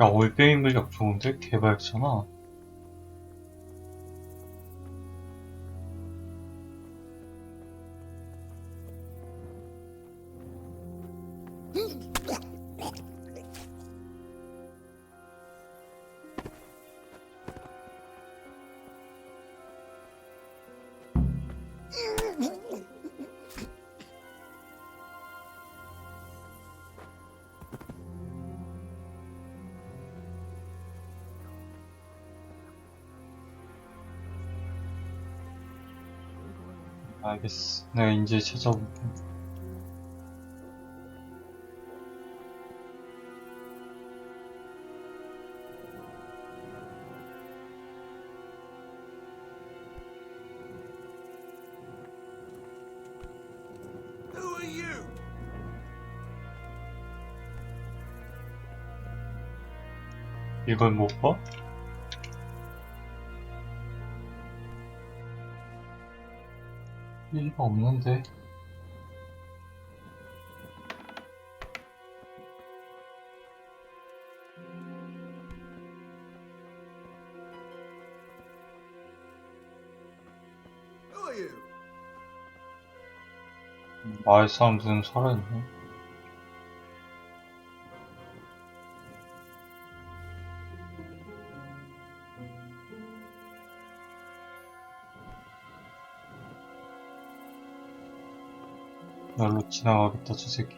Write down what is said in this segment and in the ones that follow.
야, 올빼미 물약 좋은데? 개발잖아. 알겠어. 내가 이제 찾아볼게. Who are you? 이걸 못 봐? 일가 없는데. Who are you? 마을 사람들은 살아있네. 날로 지나가겠다, 저 새끼.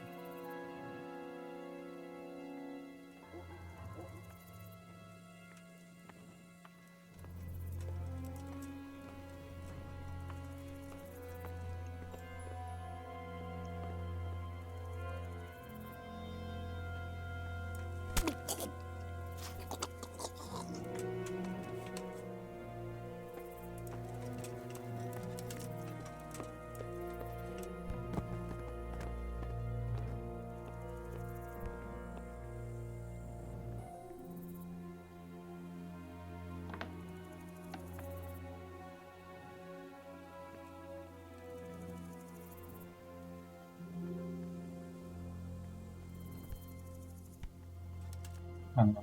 안 나.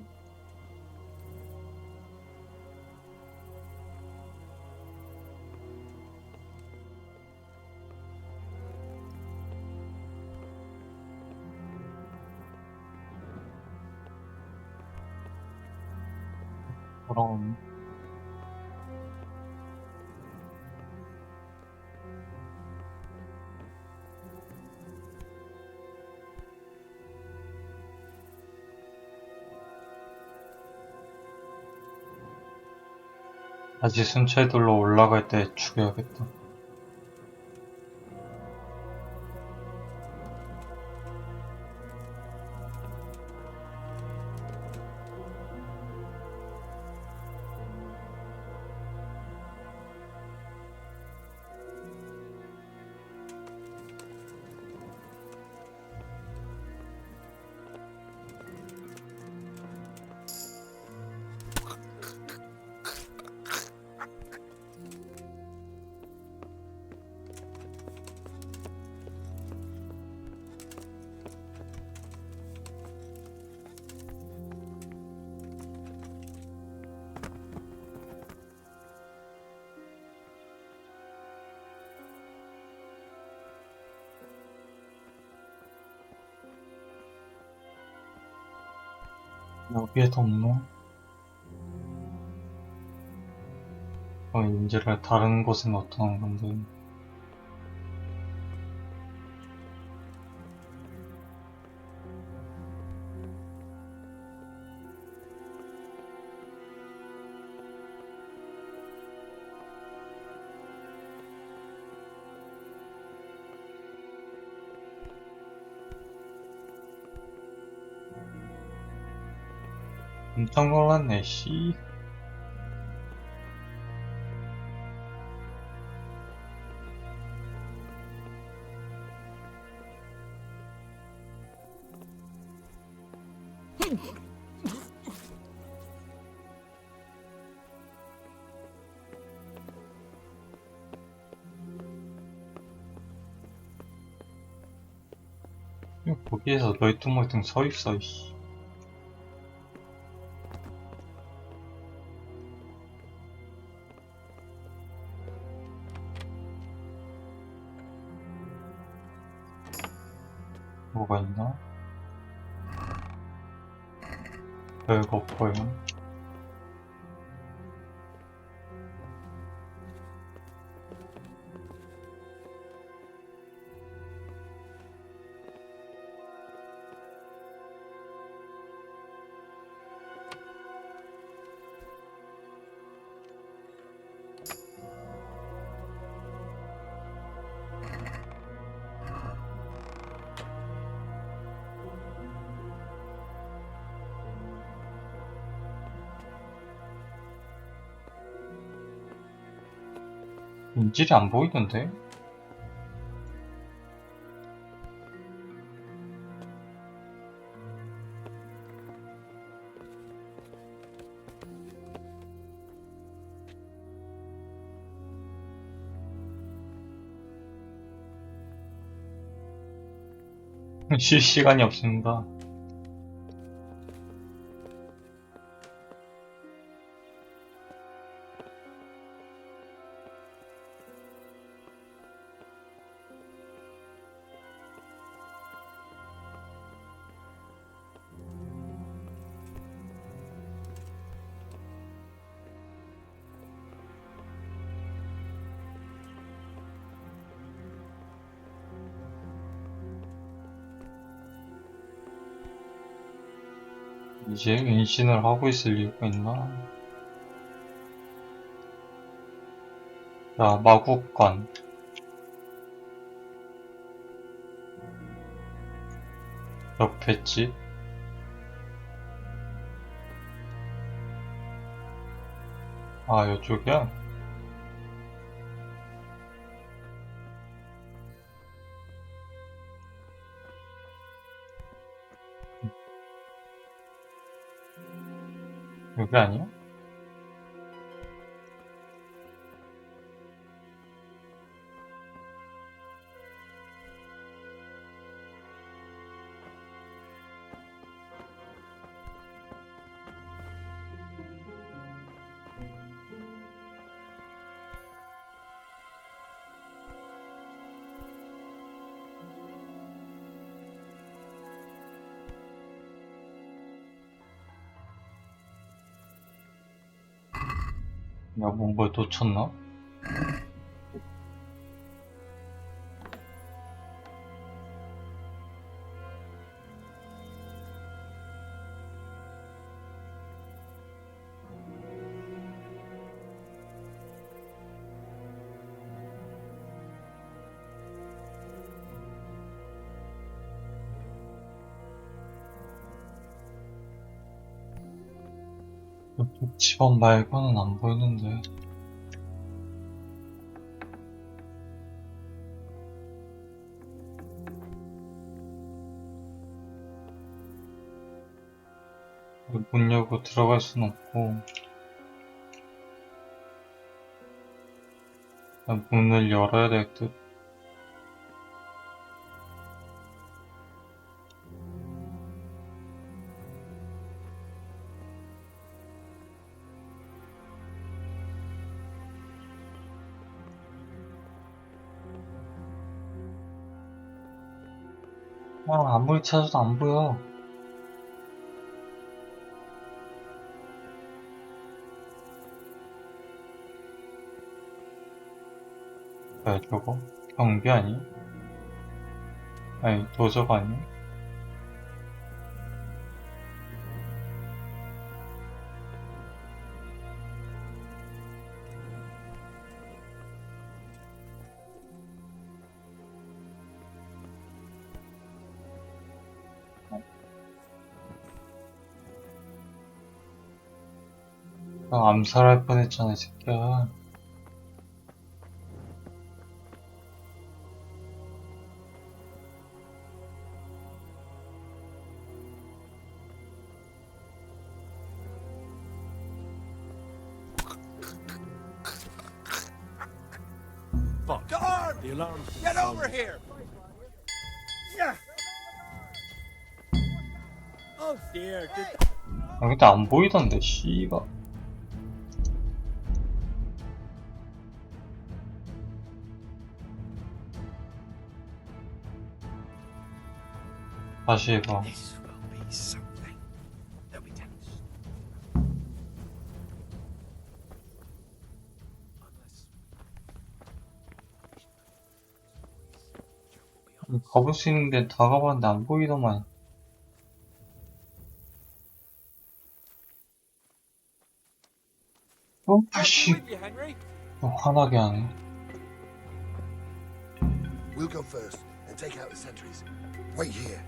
돌아오네. 다시 순찰들로 올라갈 때 죽여야겠다. 여기에도 없나? 인지를 다른 곳에 나타난 건데. 깜짝 놀랐네, 씨. 거기에서 멀뚱멀뚱 서 있어, 이씨. 뭐가 있나? 별거 없고요. 인질이 안 보이던데? 쉴 시간이 없습니다. 이제 인신을 하고 있을 이유가 있나? 자, 마국관. 옆에 집. 아, 이쪽이야? 여기 아니야? 내가 뭔가에 놓쳤나? 이쪽 집안 말고는 안 보이는데. 문 열고 들어갈 순 없고. 문을 열어야 될 듯. 아무리 찾아도 안 보여. 뭐야, 저거? 경비 아니? 아니, 도적 아니? 암살할 뻔했잖아, 이 새끼야. Guard! The alarm. Get over here! Yeah. Oh dear. 근데 안 보이던데, 씨가. 다시 해봐. This will be something. They'll be tense. 가볼 수 있는 데 다 가봤는데 안 보이더만. 아씨, With you, Henry. 화나게 하네. We'll go first and take out the sentries. Wait here.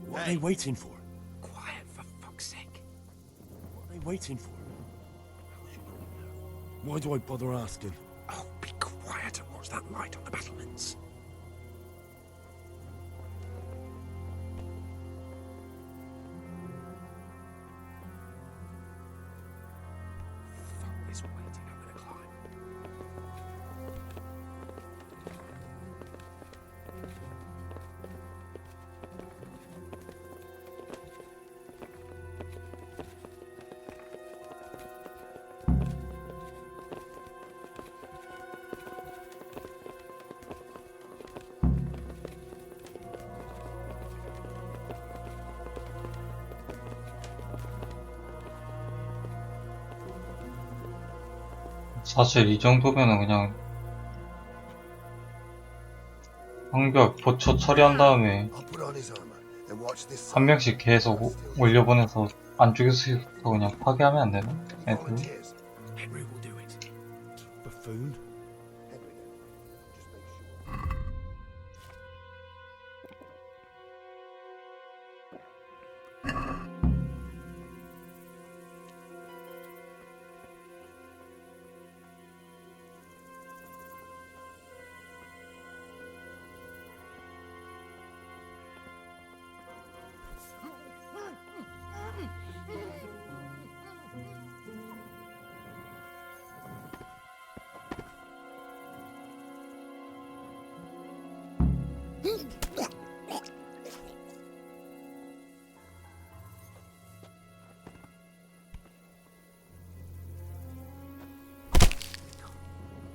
What are they waiting for? Quiet, for fuck's sake. What are they waiting for? Why do I bother asking? Oh, be quiet and watch that light on the battlements. Fuck this waiting, I'm gonna climb. 사실 이 정도면은 그냥 방벽 보초 처리한 다음에 I'll put on his armor and watch this 한 side. 명씩 계속 올려보내서 안쪽에서 그냥 파괴하면 안 되나? Any 애들. volunteers? Henry will do it. Buffoon? Henry, then. Just make sure.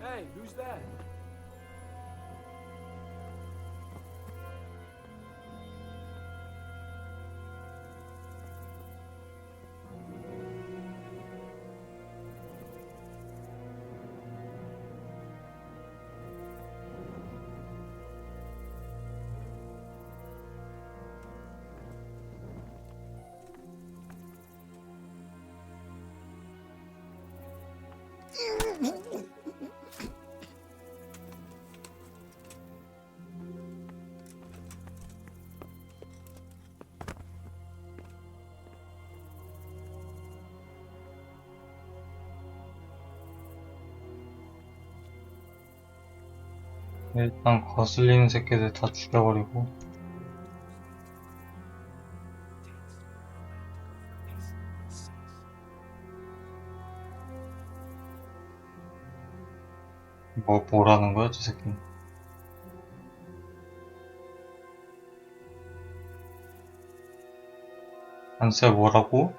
Hey, who's there? 일단 거슬리는 새끼들 다 죽여버리고 뭐라는 거야 저 새끼. 안쎄 뭐라고?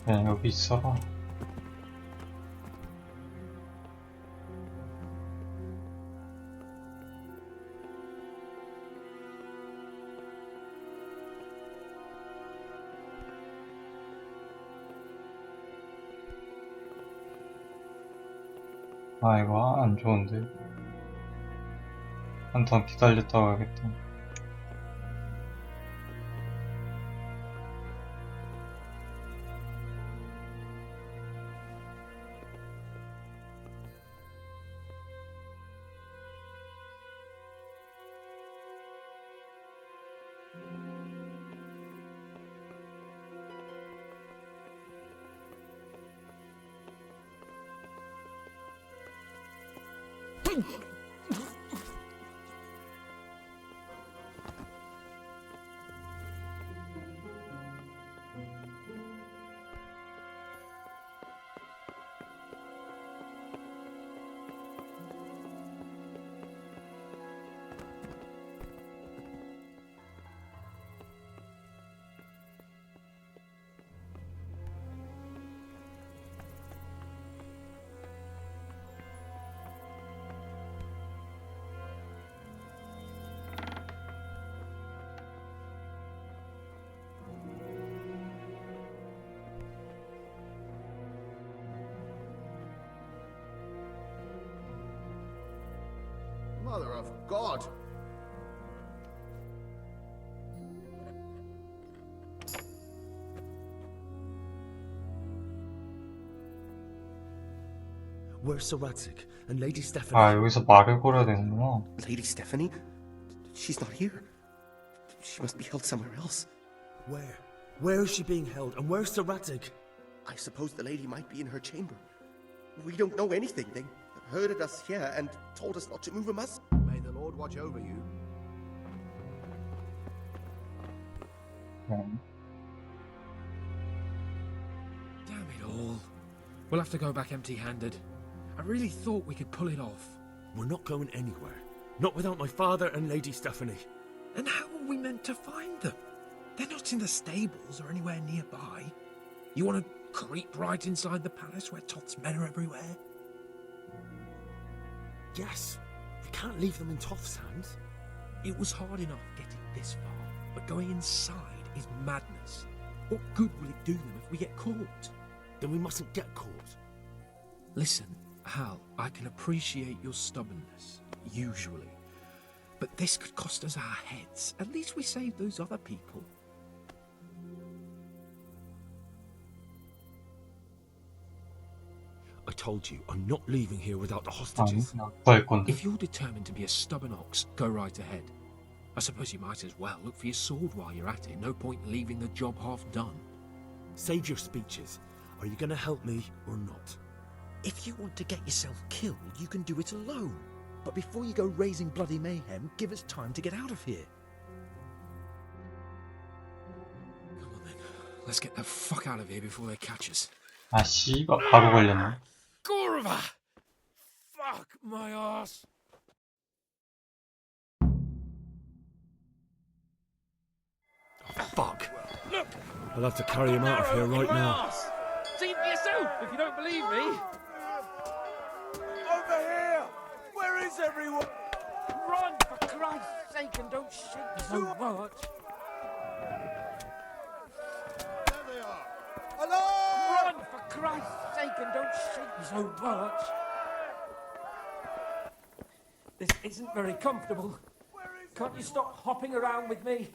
그냥 여기 있어라. 아, 이거 안 좋은데. 한 턴 기다렸다 가야겠다. Mother of God! Where's Sir Radzig and Lady Stephanie? 아, 여기서 말을 걸어야 되는구나. Lady Stephanie? She's not here. She must be held somewhere else. Where? Where is she being held? And where's Sir Radzig? I suppose the lady might be in her chamber. We don't know anything. They herded us here and told us not to move a muscle. May the Lord watch over you. 음. Damn it all. We'll have to go back empty-handed. I really thought we could pull it off. We're not going anywhere. Not without my father and Lady Stephanie. And how are we meant to find them? They're not in the stables or anywhere nearby. You want to creep right inside the palace where Toth's men are everywhere? Yes. We can't leave them in Toth's hands. It was hard enough getting this far, but going inside is madness. What good will it do them if we get caught? Then we mustn't get caught. Listen, Hal, I can appreciate your stubbornness, usually. But this could cost us our heads. At least we saved those other people. I told you, I'm not leaving here without the 아니, hostages. 그냥 구할 건데. If you're determined to be a stubborn ox, go right ahead. I suppose you might as well look for your sword while you're at it. No point leaving the job half done. Save your speeches. Are you going to help me or not? If you want to get yourself killed, you can do it alone. But before you go raising bloody mayhem, give us time to get out of here. Come on then. Let's get the fuck out of here before they catch us. 아, 씨발, 바로 걸렸네. Gorva! Fuck my ass! Oh, fuck. Look! I'll have to carry him out of here right now. See for yourself if you don't believe me. Over here! Where is everyone? Run, for Christ's sake, and don't shake so much. There they are! Hello! Run, for Christ's sake, and don't shake so much. This isn't very comfortable. Can't you stop hopping around with me?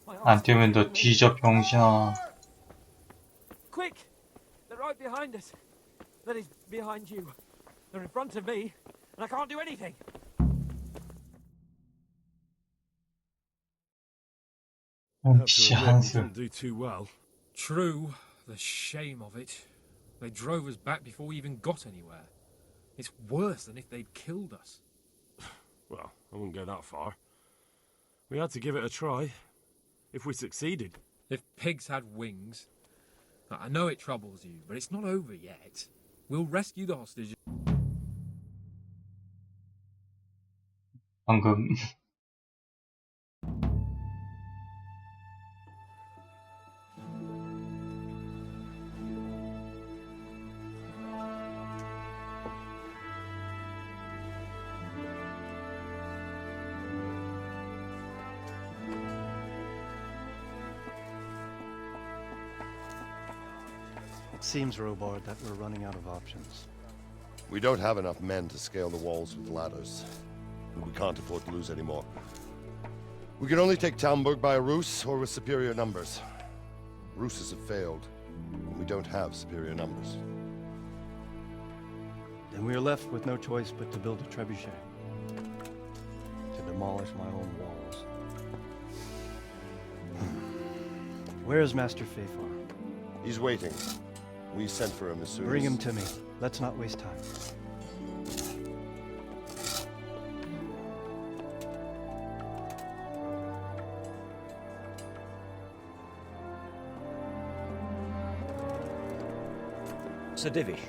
My 안 arse 뛰면 너 is 뒤져, 병신아. Quick! They're right behind us. That is, behind you. They're in front of me, and I can't do anything. 씨, 한술. Didn't do too well. True, the shame of it. They drove us back before we even got anywhere. It's worse than if they'd killed us. Well, I wouldn't go that far. We had to give it a try. If we succeeded. If pigs had wings. I know it troubles you, but it's not over yet. We'll rescue the hostages. 방금. It seems, Robard, that we're running out of options. We don't have enough men to scale the walls with ladders. We can't afford to lose any more. We can only take Talmberg by a ruse or with superior numbers. Ruses have failed, and we don't have superior numbers. Then we are left with no choice but to build a trebuchet. To demolish my own walls. Where is Master Fafar? He's waiting. We sent for him as soon Bring as... him to me. Let's not waste time. Sir Divish.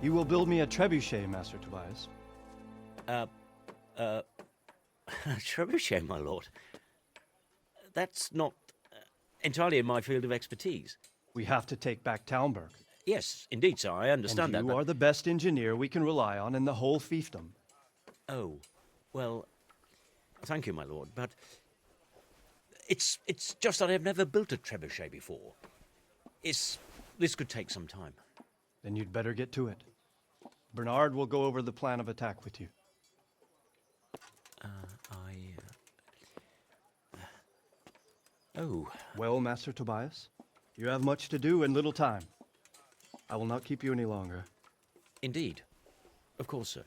You will build me a trebuchet, Master Tobias. Trebuchet, my lord. That's not entirely in my field of expertise. We have to take back Talmberg. Yes, indeed, sir, I understand And that. you are the best engineer we can rely on in the whole fiefdom. Oh, well, thank you, my lord, but it's just that I've never built a trebuchet before. This could take some time. Then you'd better get to it. Bernard will go over the plan of attack with you. Oh. Well, Master Tobias, you have much to do and little time. I will not keep you any longer. Indeed. Of course, sir.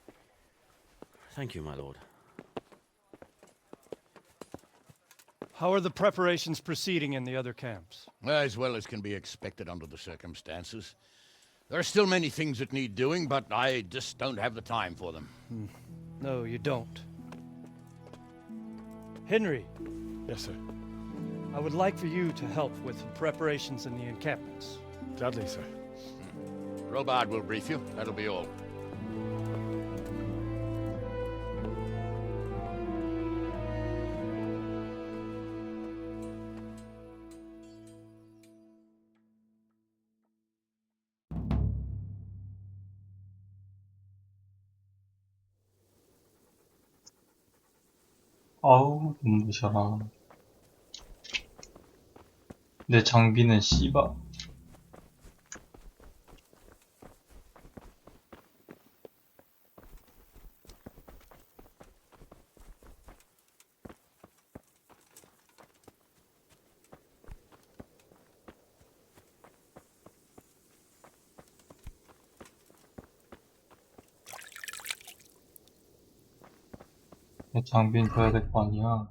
Thank you, my lord. How are the preparations proceeding in the other camps? As well as can be expected under the circumstances. There are still many things that need doing, but I just don't have the time for them. No, you don't. Henry. Yes, sir. I would like for you to help with the preparations in the encampments. Gladly, sir. Robard will brief you. That'll be all. 아우, 눈부셔라. 내 장비는 씨바. 내 장비는 줘야 될 거 아니야.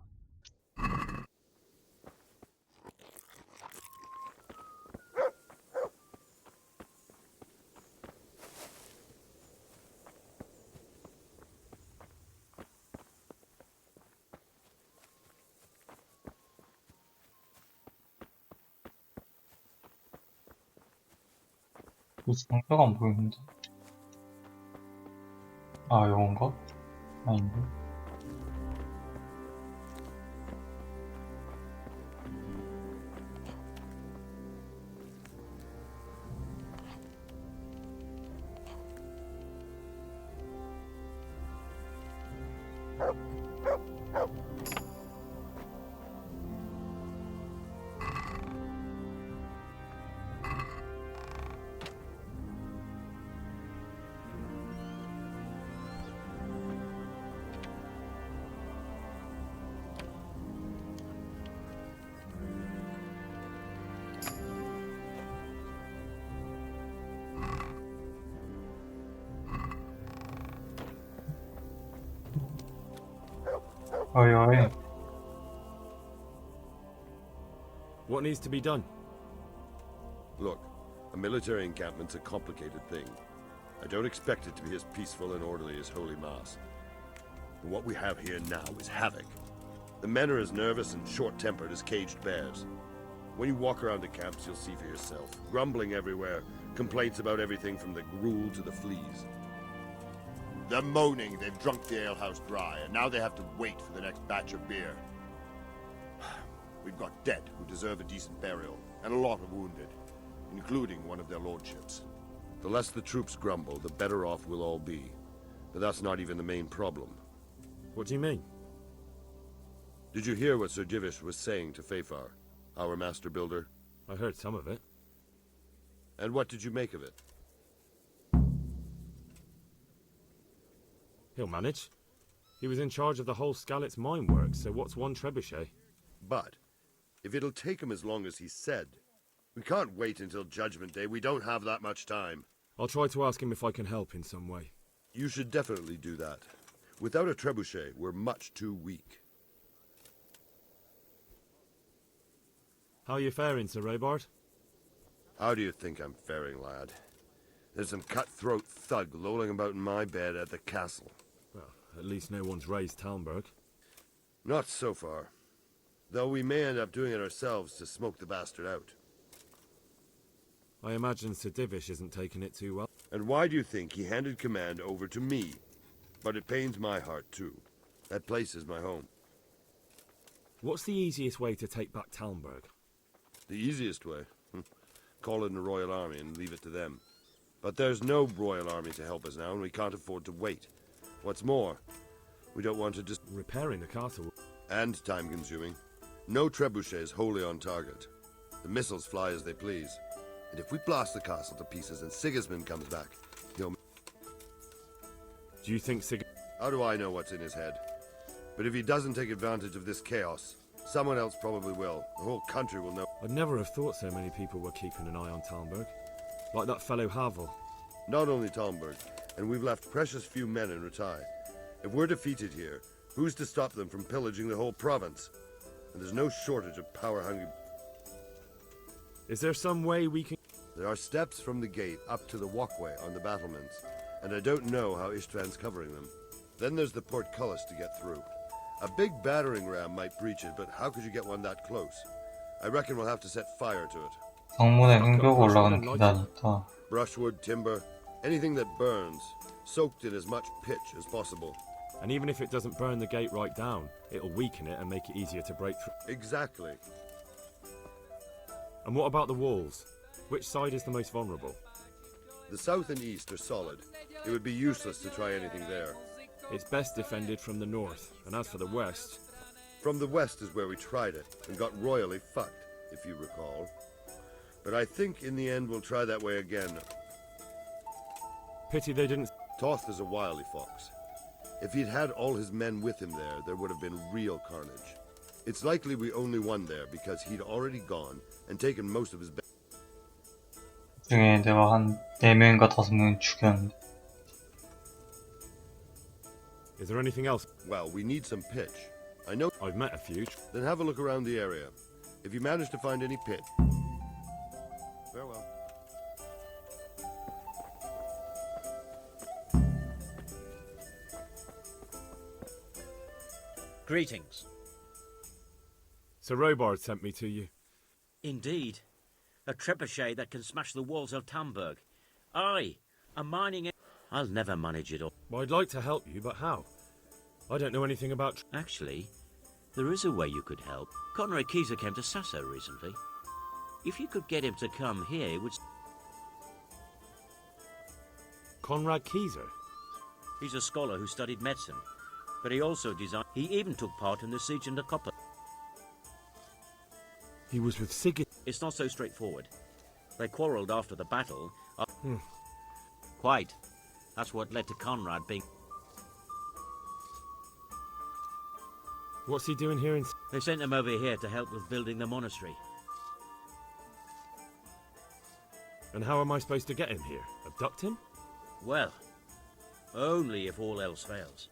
무슨 상자가 안 보이는데? 아, 요건가? 아닌데? 어이, 어이. What needs to be done? Look, a military encampment's a complicated thing. I don't expect it to be as peaceful and orderly as Holy Mass. But what we have here now is havoc. The men are as nervous and short-tempered as caged bears. When you walk around the camps, you'll see for yourself. Grumbling everywhere, complaints about everything from the gruel to the fleas. They're moaning they've drunk the alehouse dry, and now they have to wait for the next batch of beer. We've got dead who deserve a decent burial, and a lot of wounded, including one of their lordships. The less the troops grumble, the better off we'll all be. But that's not even the main problem. What do you mean? Did you hear what Sir Divish was saying to Fafar, our master builder? I heard some of it. And what did you make of it? He'll manage. He was in charge of the whole Skalitz mine works, so what's one trebuchet? But if it'll take him as long as he said, we can't wait until Judgment Day. We don't have that much time. I'll try to ask him if I can help in some way. You should definitely do that. Without a trebuchet, we're much too weak. How are you faring, Sir Robard? How do you think I'm faring, lad? There's some cutthroat thug lolling about in my bed at the castle. Well, at least no one's raised Talmberg. Not so far. Though we may end up doing it ourselves to smoke the bastard out. I imagine Sir Divish isn't taking it too well. And why do you think he handed command over to me? But it pains my heart, too. That place is my home. What's the easiest way to take back Talmberg? The easiest way? Call in the Royal Army and leave it to them. But there's no Royal Army to help us now, and we can't afford to wait. What's more, we don't want to just... Repairing the castle. And time-consuming. No trebuchets wholly on target. The missiles fly as they please. And if we blast the castle to pieces and Sigismund comes back, he'll... Do you think How do I know what's in his head? But if he doesn't take advantage of this chaos, someone else probably will. The whole country will know. I'd never have thought so many people were keeping an eye on Talmberg. Like that fellow Havel. Not only Talmberg, and we've left precious few men in Ratai. If we're defeated here, who's to stop them from pillaging the whole province? And there's no shortage of power-hungry... Is there some way we can... There are steps from the gate up to the walkway on the battlements, and I don't know how Ishtvan's covering them. Then there's the portcullis to get through. A big battering ram might breach it, but how could you get one that close? I reckon we'll have to set fire to it. 성문에 흥겨고 올라가는 계단이 있다. Brushwood, timber, anything that burns, soaked in as much pitch as possible. And even if it doesn't burn the gate right down, it'll weaken it and make it easier to break through. Exactly. And what about the walls? Which side is the most vulnerable? The south and east are solid. It would be useless to try anything there. It's best defended from the north, and as for the west... From the west is where we tried it, and got royally fucked, if you recall. But I think in the end we'll try that way again. Pity they didn't... Toth is a wily fox. If he'd had all his men with him there would have been real carnage. It's likely we only won there because he'd already gone and taken most of his... 중에 내가 한 4명인가 5명 죽였는데. Is there anything else? Well, we need some pitch. I know... I've met a few. Then have a look around the area. If you manage to find any pitch... Farewell. Greetings. Sir Robard sent me to you. Indeed. A trebuchet that can smash the walls of Talmberg. Aye, a mining... I'll never manage it all. Well, I'd like to help you, but how? I don't know anything about... Actually, there is a way you could help. Conrad Kieser came to Sasso recently. If you could get him to come here, it would... Conrad Kieser? He's a scholar who studied medicine, but he also designed... He even took part in the siege in the Copper. He was with Sigurd... It's not so straightforward. They quarrelled after the battle. Quite. That's what led to Conrad being... What's he doing here in... They sent him over here to help with building the monastery. And how am I supposed to get him here? Abduct him? Well, only if all else fails.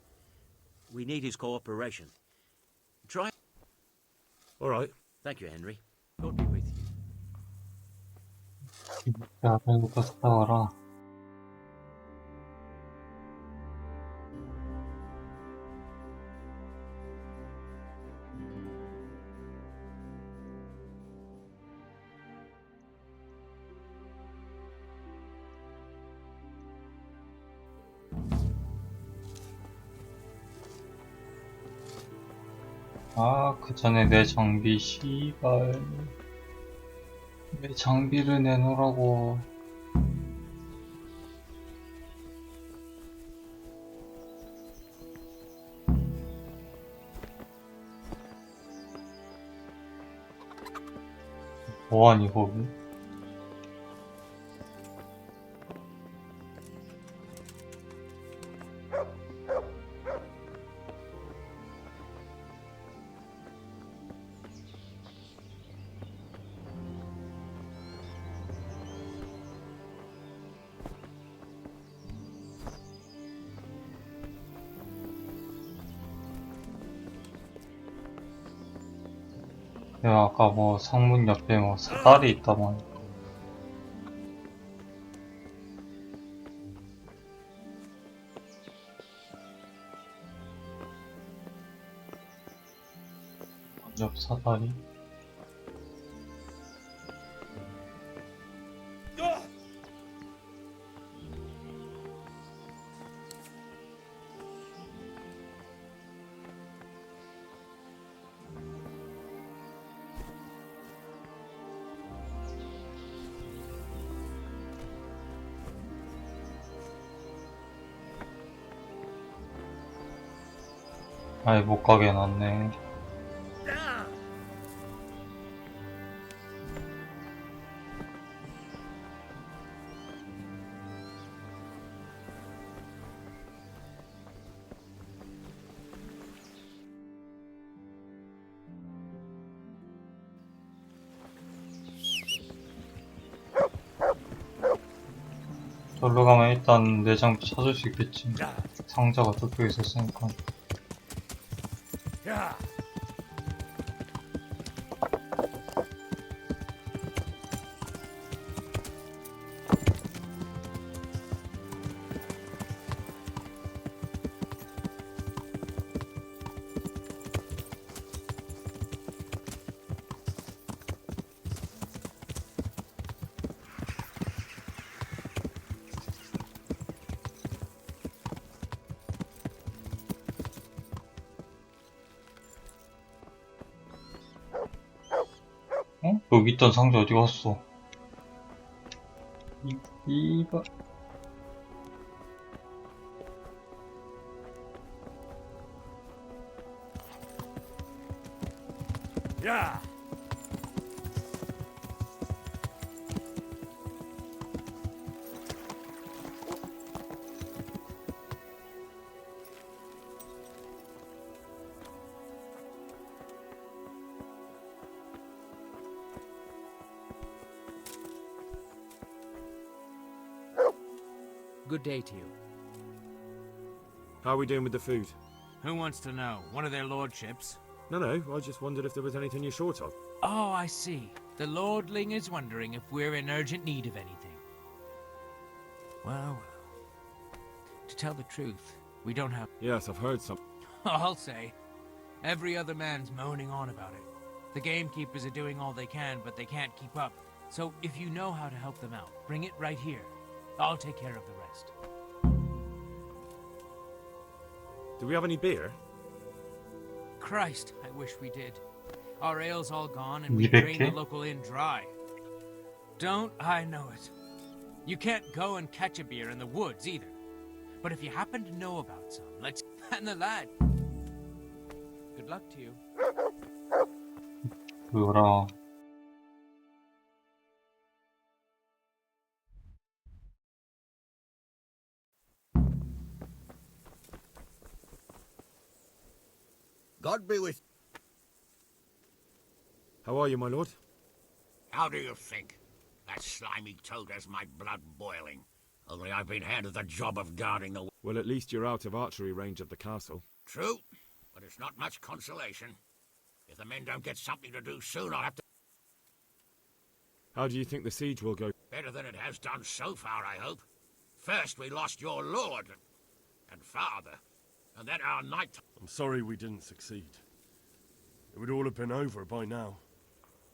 We need his cooperation. Try... All right. Thank you, Henry. God be with you. 야, 배고파 싸워라. 아, 그 전에 내 장비, 씨발. 왜 장비를 내놓으라고. 뭐하니, 거기? 내가 아까 뭐 성문 옆에 뭐 사다리 있다만. 옆 사다리? 아예 못 가게 해놨네. 저기로 가면 일단 내장 찾을 수 있겠지. 상자가 저쪽에 있었으니까. 어? 여기 있던 상자 어디 갔어? 이봐. 야! Good day to you. How are we doing with the food? Who wants to know? One of their lordships? No, I just wondered if there was anything you're short of. Oh, I see. The lordling is wondering if we're in urgent need of anything. Well, to tell the truth, we don't have... Yes, I've heard some. I'll say. Every other man's moaning on about it. The gamekeepers are doing all they can, but they can't keep up. So if you know how to help them out, bring it right here. I'll take care of the rest. Do we have any beer? Christ, I wish we did. Our ale's all gone and we 200개? drained the local inn dry. Don't I know it? You can't go and catch a beer in the woods either. But if you happen to know about some, let's... And the lad. Good luck to you. 뭐라. God be with... How are you, my lord? How do you think? That slimy toad has my blood boiling. Only I've been handed the job of guarding the... Well, at least you're out of archery range of the castle. True, but it's not much consolation. If the men don't get something to do soon, I'll have to... How do you think the siege will go? Better than it has done so far, I hope. First we lost your lord and father, and then our knight... I'm sorry we didn't succeed. It would all have been over by now.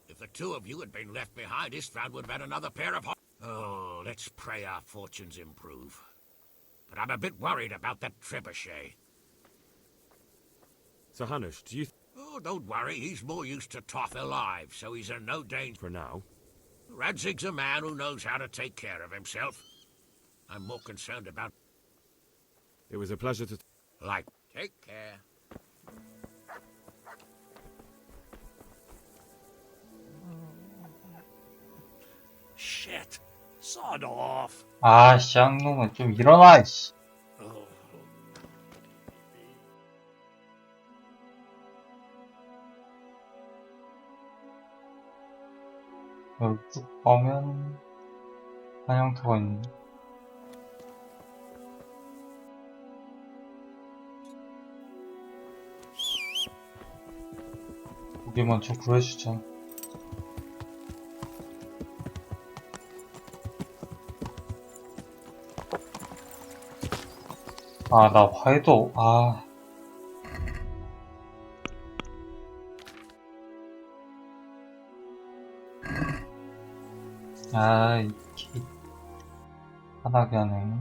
If the two of you had been left behind, Istvan would have had another pair of... Oh, let's pray our fortunes improve. But I'm a bit worried about that trebuchet. So, Hanush, do you... Oh, don't worry, he's more used to Toth alive, so he's in no danger. For now. Radzig's a man who knows how to take care of himself. I'm more concerned about... It was a pleasure to... Like, take care. Shit! Sod off! 아, 쌍놈은 좀 일어나, 이씨. 여기 쭉 가면 한양터가 있네. 고기 먼저 구해주자. 아, 나 화해도, 아. 아, 이게, 편하게 하네.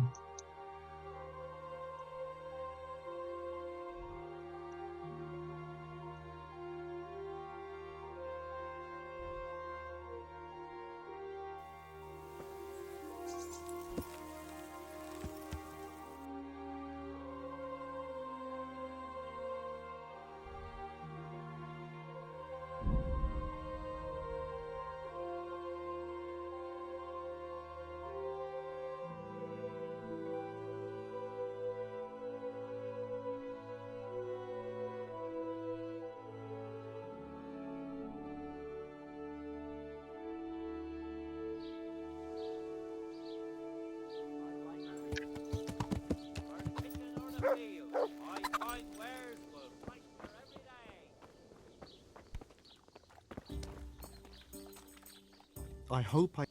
I hope I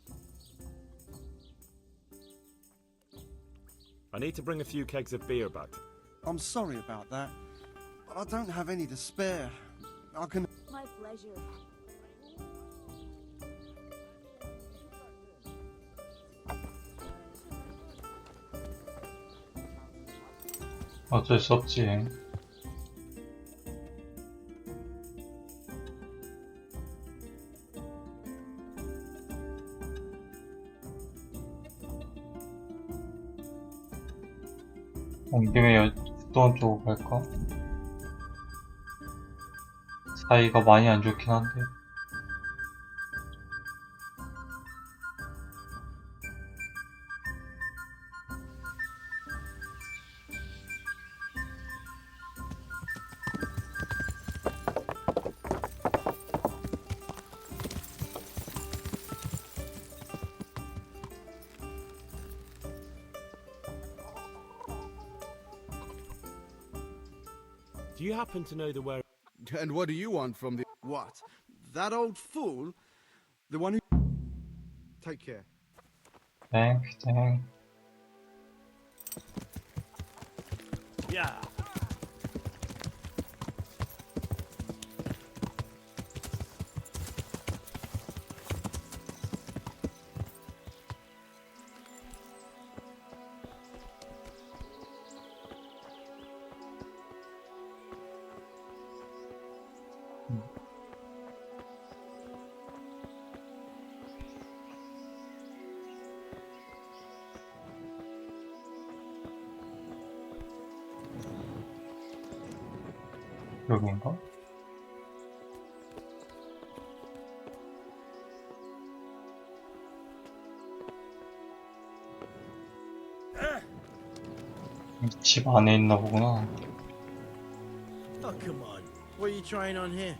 need to bring a few kegs of beer back. I'm sorry about that. I don't have any to spare. I can... My pleasure. 어쩔 수 없지. 온 김에 북동 쪽으로 갈까? 사이가 많이 안 좋긴 한데. Do you happen to know the where? And what do you want from the... What? That old fool? The one who... Take care. 땡. Yeah. 여긴가? 집 안에 있나 보구나. Oh, come on. What are you trying on here?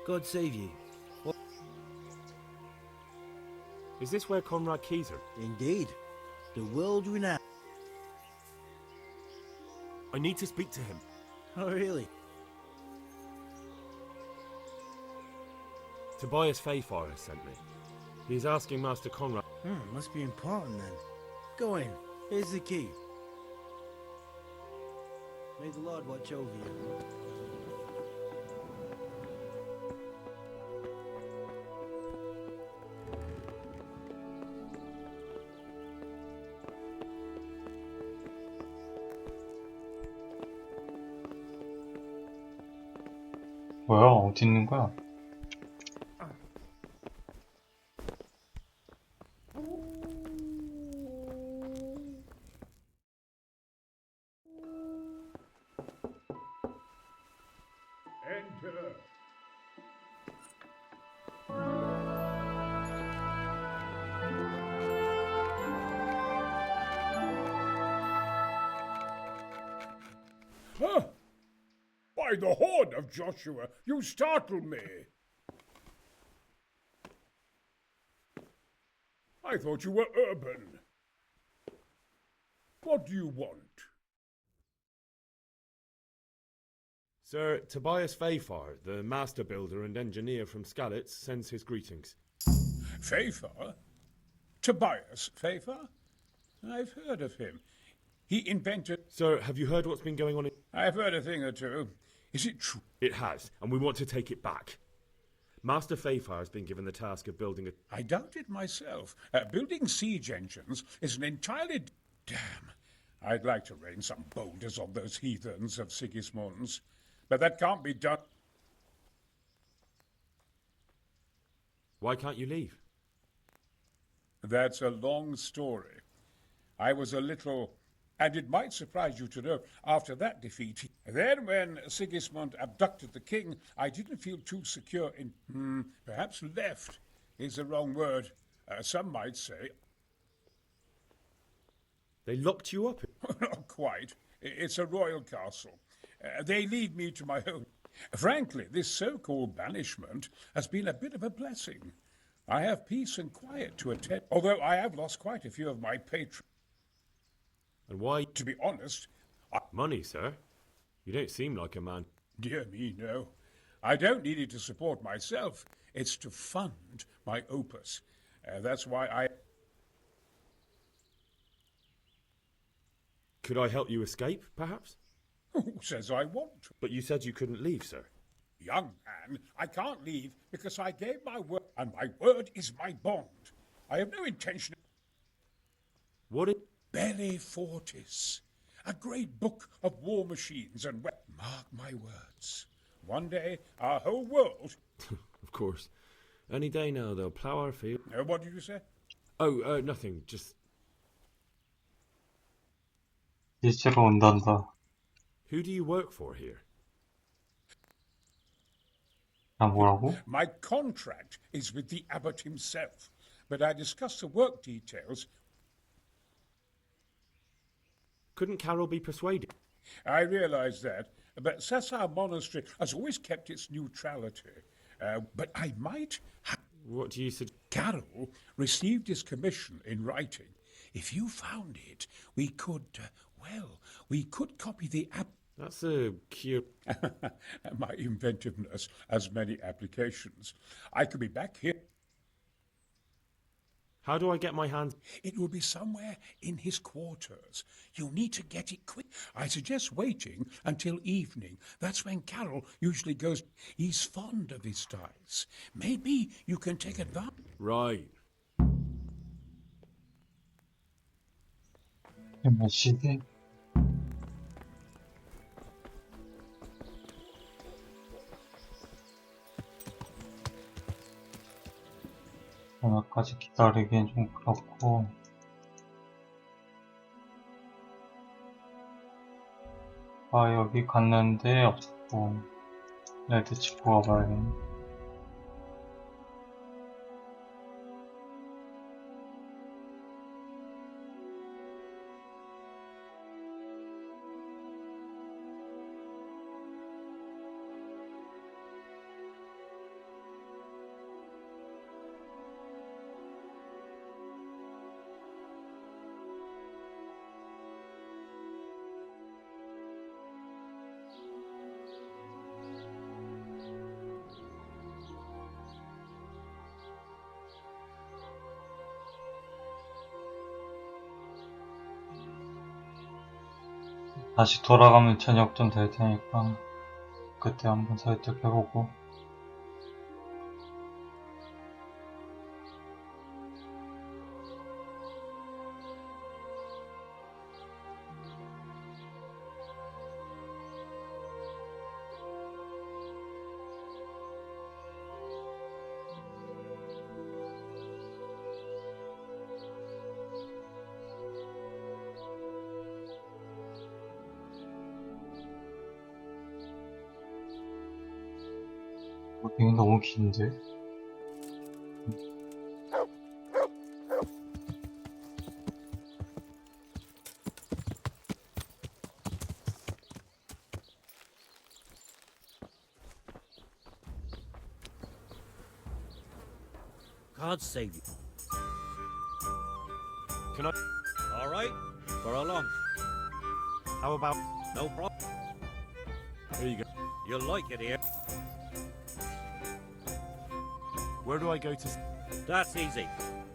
God save you. Is this where Conrad keys are? Indeed. The world renowned. I need to speak to him. Oh, really? Tobias Fayfire sent me. He's asking Master Conrad. Must be important then. Go in. Here's the key. May the Lord watch over you. 뭐야? 어디 있는 거야? Enter. Huh? By the horn of Joshua, you startle me. I thought you were urban. What do you want? Sir Tobias Fayfar, the master builder and engineer from Skalitz, sends his greetings. Fayfar? Tobias Fayfar? I've heard of him. He invented... Sir, have you heard what's been going on? I've heard a thing or two. Is it true? It has, and we want to take it back. Master Fayfar has been given the task of building a... I doubt it myself. Building siege engines is an entirely... Damn. I'd like to rain some boulders on those heathens of Sigismund's. But that can't be done. Why can't you leave? That's a long story. I was a little... And it might surprise you to know, after that defeat... Then when Sigismund abducted the king, I didn't feel too secure in... perhaps left is the wrong word. Some might say... They locked you up? Not quite. It's a royal castle. They lead me to my home. Frankly, this so-called banishment has been a bit of a blessing. I have peace and quiet to attend, although I have lost quite a few of my patrons. And why? To be honest... Money, sir? You don't seem like a man... Dear me, no. I don't need it to support myself. It's to fund my opus. That's why I... Could I help you escape, perhaps? Who says I want to? But you said you couldn't leave, sir. Young man, I can't leave because I gave my word, and my word is my bond. I have no intention... What it... Belli Fortis. A great book of war machines and... Mark my words. One day, our whole world... Of course. Any day now, they'll plough our field... what did you say? Oh, nothing. Just... 일제로 온단다. Who do you work for here? 아, 뭐라고? My contract is with the abbot himself, but I discussed the work details. Couldn't Carol be persuaded? I realize that, but Sassar Monastery has always kept its neutrality. But I might... What do you suggest? Carol received his commission in writing. If you found it, we could, we could copy the app. That's a cute... My inventiveness has many applications. I could be back here. How do I get my hands... It will be somewhere in his quarters. You'll need to get it quick. I suggest waiting until evening. That's when Carol usually goes. He's fond of his dice. Maybe you can take advantage. Right. 몇 시대? 오늘까지 기다리기엔 좀 그렇고 아 여기 갔는데 없었고 레드 짚고 가봐야겠네. 다시 돌아가면 저녁 좀 될 테니까 그때 한번 설득해보고. 이거 너무 긴데? God save you. Can I... All right. For how long? How about... No problem. There you go. You'll like it here. Where do I go to? That's easy.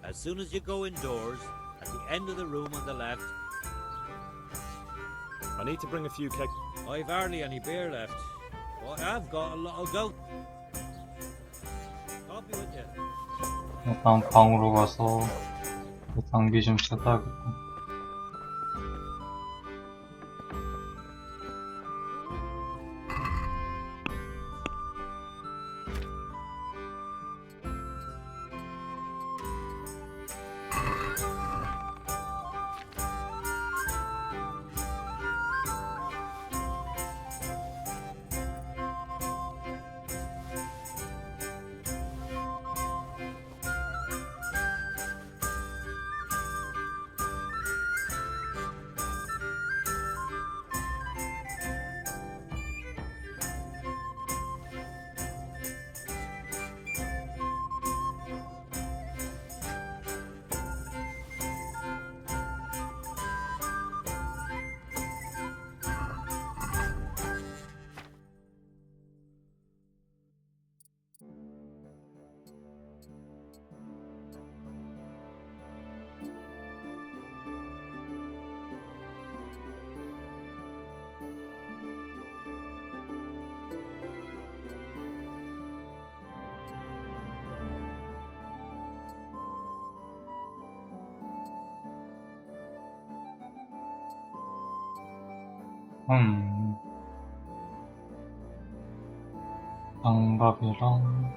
As soon as you go indoors, at the end of the room on the left. I need to bring a few kegs. I've hardly any beer left. But I've got a lot of goat. I'll be with you. 일단 방으로 가서 장비 좀 찾아야겠다. 장갑이랑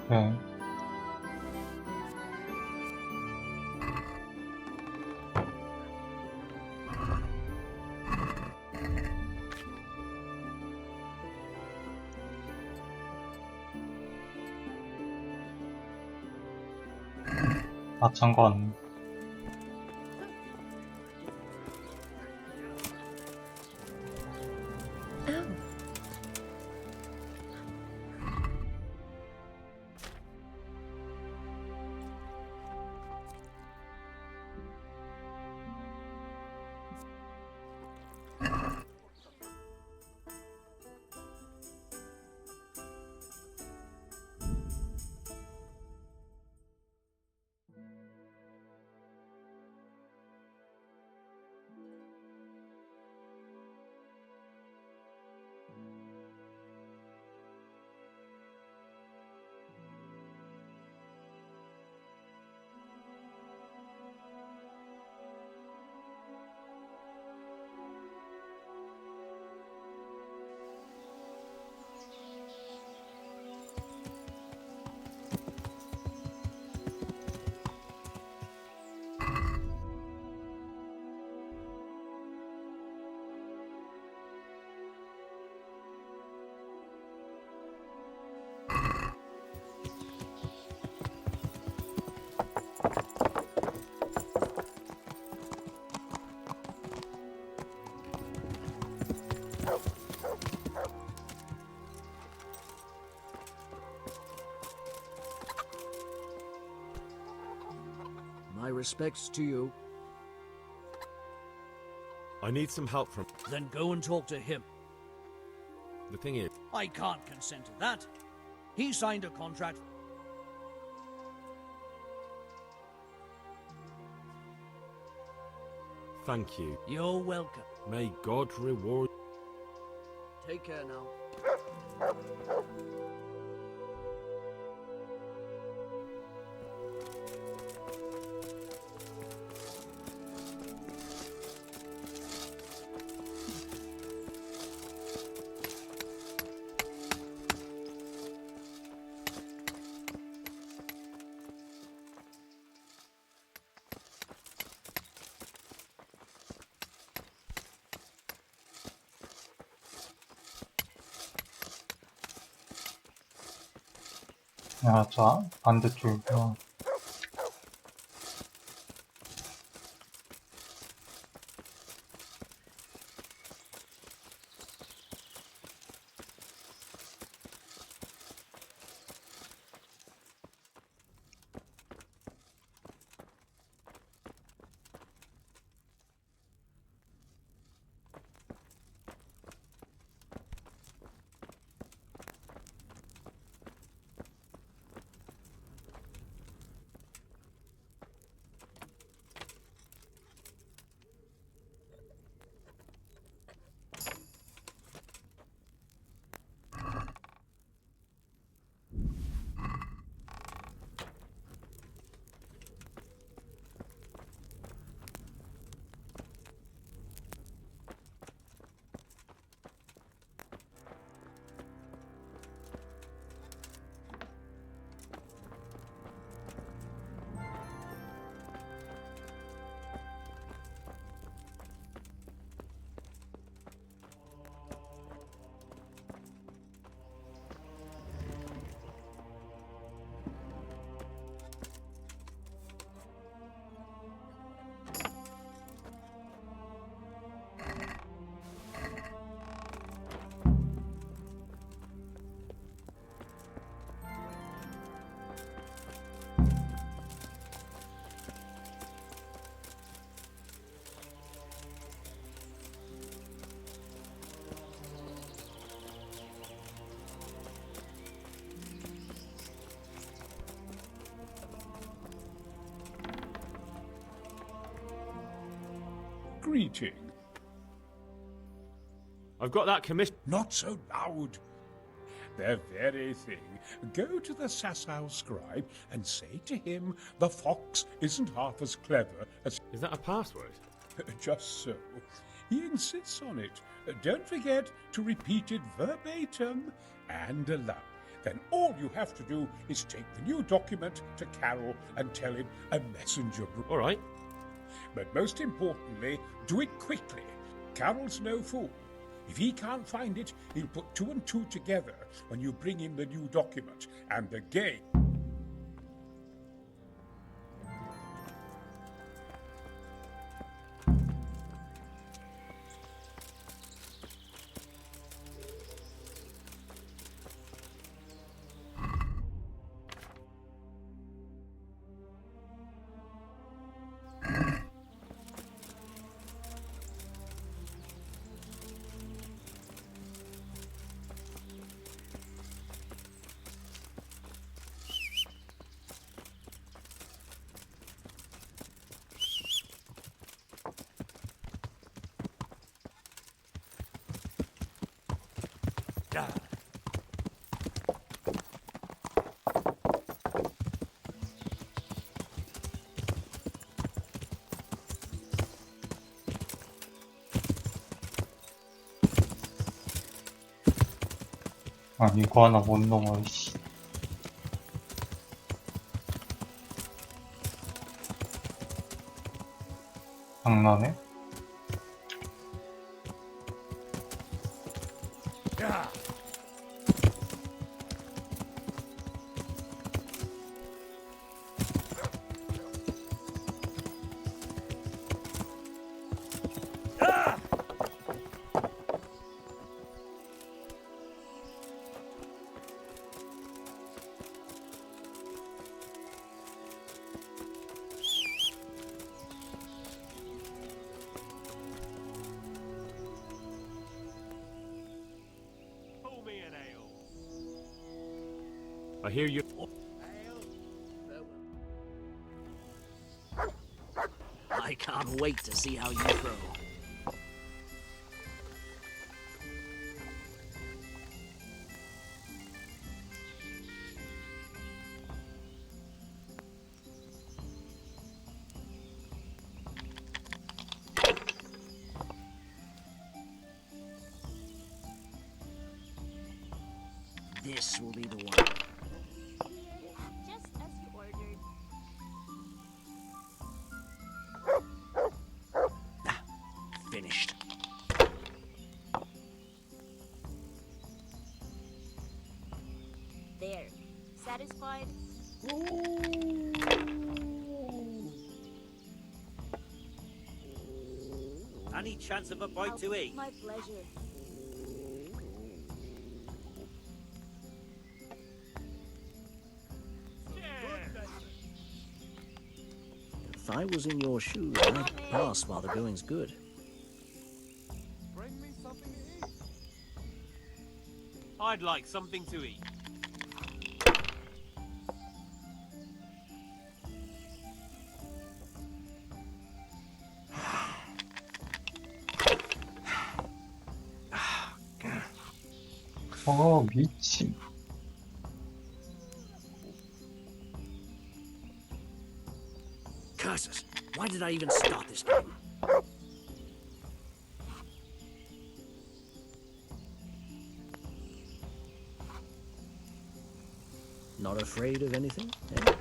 네. 다 찬 거 같네. My respects to you. I need some help from... Then go and talk to him. The thing is... I can't consent to that. He signed a contract. Thank you. You're welcome. May God reward... Take care now. 야, 자, 반대쪽이구나. Greeting. I've got that commission. Not so loud. The very thing. Go to the Sasau scribe and say to him the fox isn't half as clever as... Is that a password? Just so. He insists on it. Don't forget to repeat it verbatim and aloud. Then all you have to do is take the new document to Carol and tell him a messenger... All right. But most importantly, do it quickly. Carol's no fool. If he can't find it, he'll put 2 and 2 together when you bring him the new document. And the game... 아, 이거 하나 못 넘어, 씨. 장난해? I hear you. I can't wait to see how you throw. This will be the one. Just as you ordered. Finished. There. Satisfied? Any chance of a bite to eat? My pleasure. If I was in your shoes, I'd pass while the going's good. Bring me something to eat. I'd like something to eat. 미친. Curses! Why did I even start this game? Not afraid of anything, eh?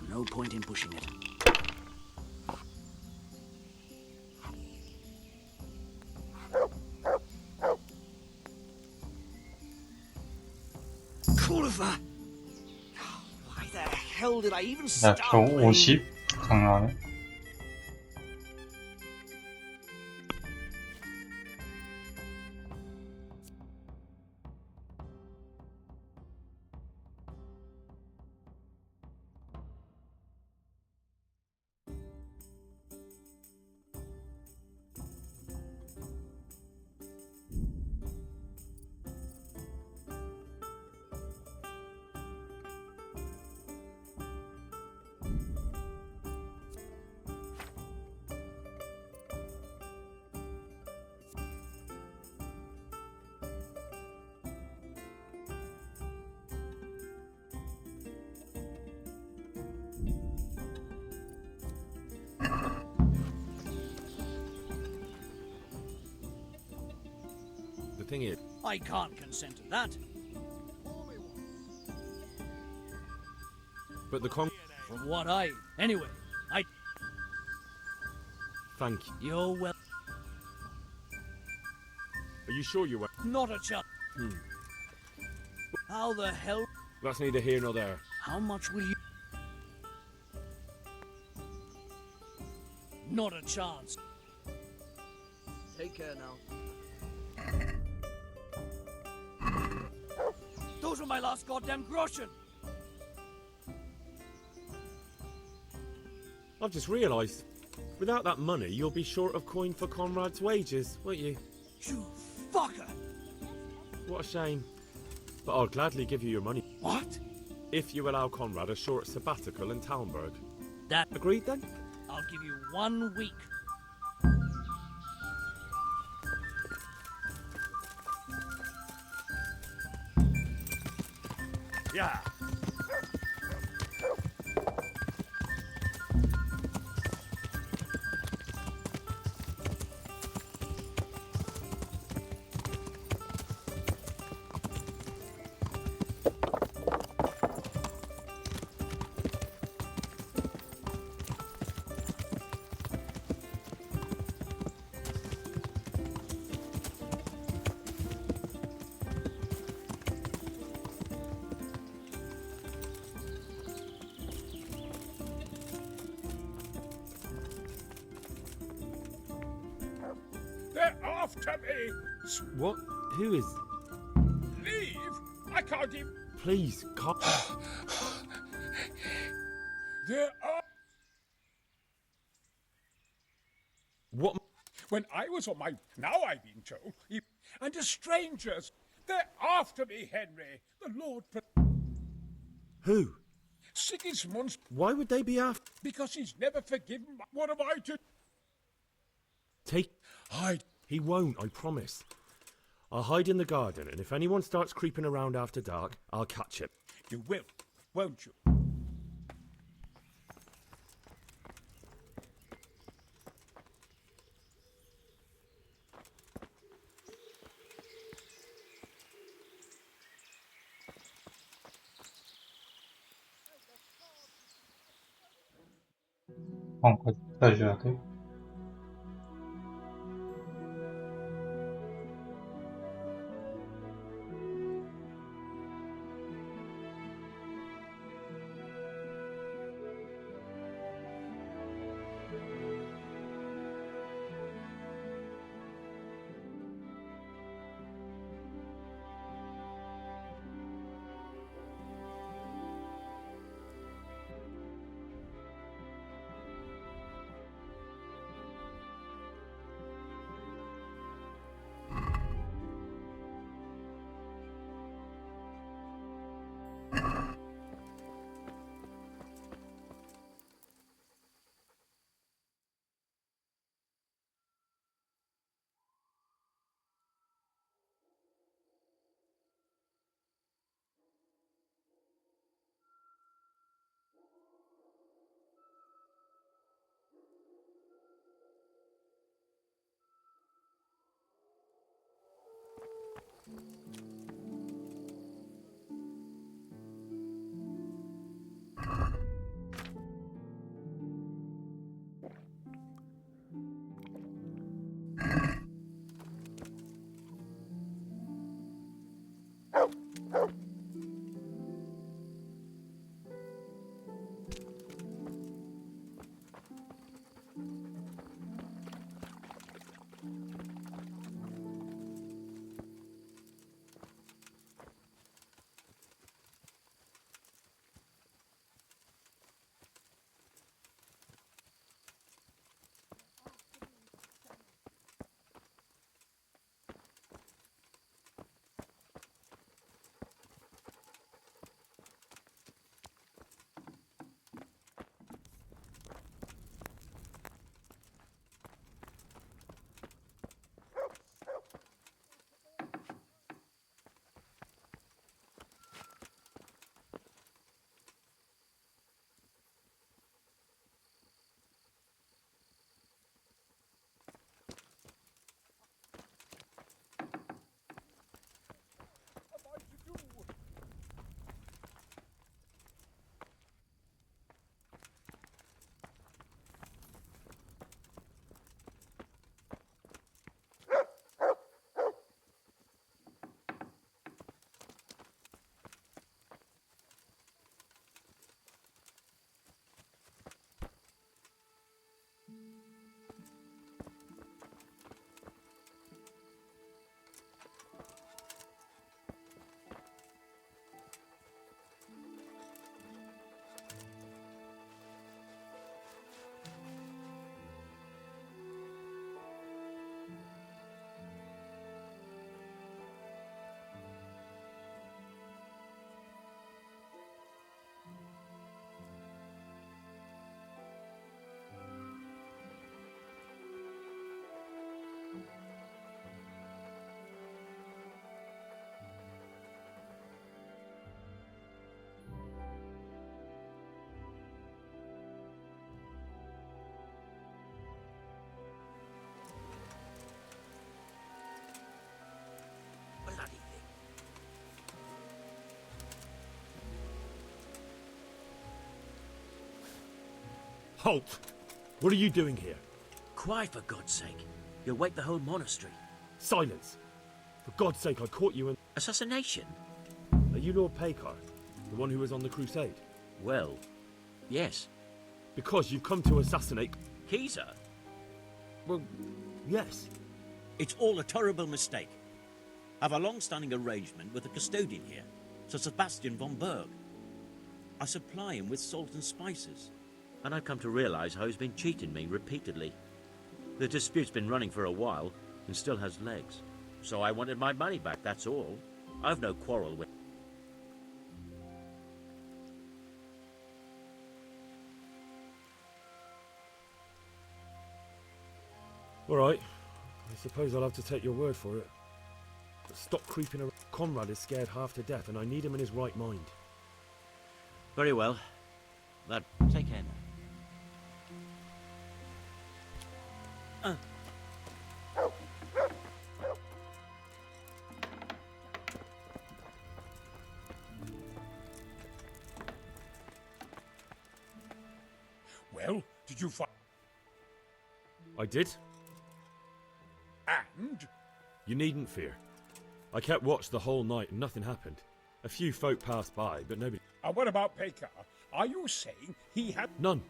No point in pushing it. Coolifer! Why the hell did I even 야, start 저 playing? 50? 장난해? The thing is, I can't consent to that. but the con. From what I... Anyway, I... Thank you. You're well... Are you sure you were? Not a chance. How the hell... That's neither here nor there. How much will you... Not a chance. Take care now. Those are my last goddamn groschen. I've just realised, without that money, you'll be short of coin for Conrad's wages, won't you? You fucker! What a shame. But I'll gladly give you your money. What? If you allow Conrad a short sabbatical in Talmberg. That... Agreed then? I'll give you 1 week. Yeah. They're after me! What? Who is? Leave! I can't even... Please, There are... What? When I was on my... Now I've been told. And the strangers. They're after me, Henry. The Lord... Who? Sigismund's... Why would they be after? Because he's never forgiven... What am I to... Take... Hide. He won't, I promise. I'll hide in the garden, and if anyone starts creeping around after dark, I'll catch him. You will, won't you? 방까지 기다려줘야 돼. Halt! What are you doing here? Quiet, for God's sake. You'll wake the whole monastery. Silence! For God's sake, I caught you in... Assassination? Are you Lord Pekar? The one who was on the crusade? Well, yes. Because you've come to assassinate... Caesar? Well, yes. It's all a terrible mistake. I've a long-standing arrangement with the custodian here, Sir Sebastian von Berg. I supply him with salt and spices. And I've come to realize how he's been cheating me repeatedly. The dispute's been running for a while and still has legs. So I wanted my money back, that's all. I've no quarrel with... All right. I suppose I'll have to take your word for it. But stop creeping around. Conrad is scared half to death, and I need him in his right mind. Very well. But take care now. Well, did you find... I did. And? You needn't fear. I kept watch the whole night and nothing happened. A few folk passed by, but nobody... And what about Pekar? Are you saying he had... None.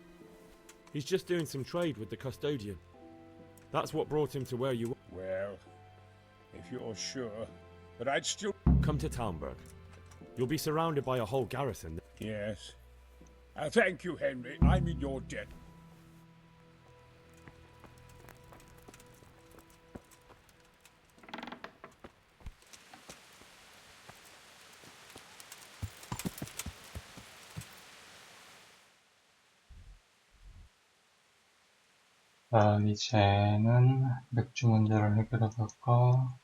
He's just doing some trade with the custodian. That's what brought him to where you were. Well, if you're sure, but I'd still... Come to Talmberg. You'll be surrounded by a whole garrison. Yes. Thank you, Henry. I'm in your debt. 자, 이제는 맥주 문제를 해결해 볼까?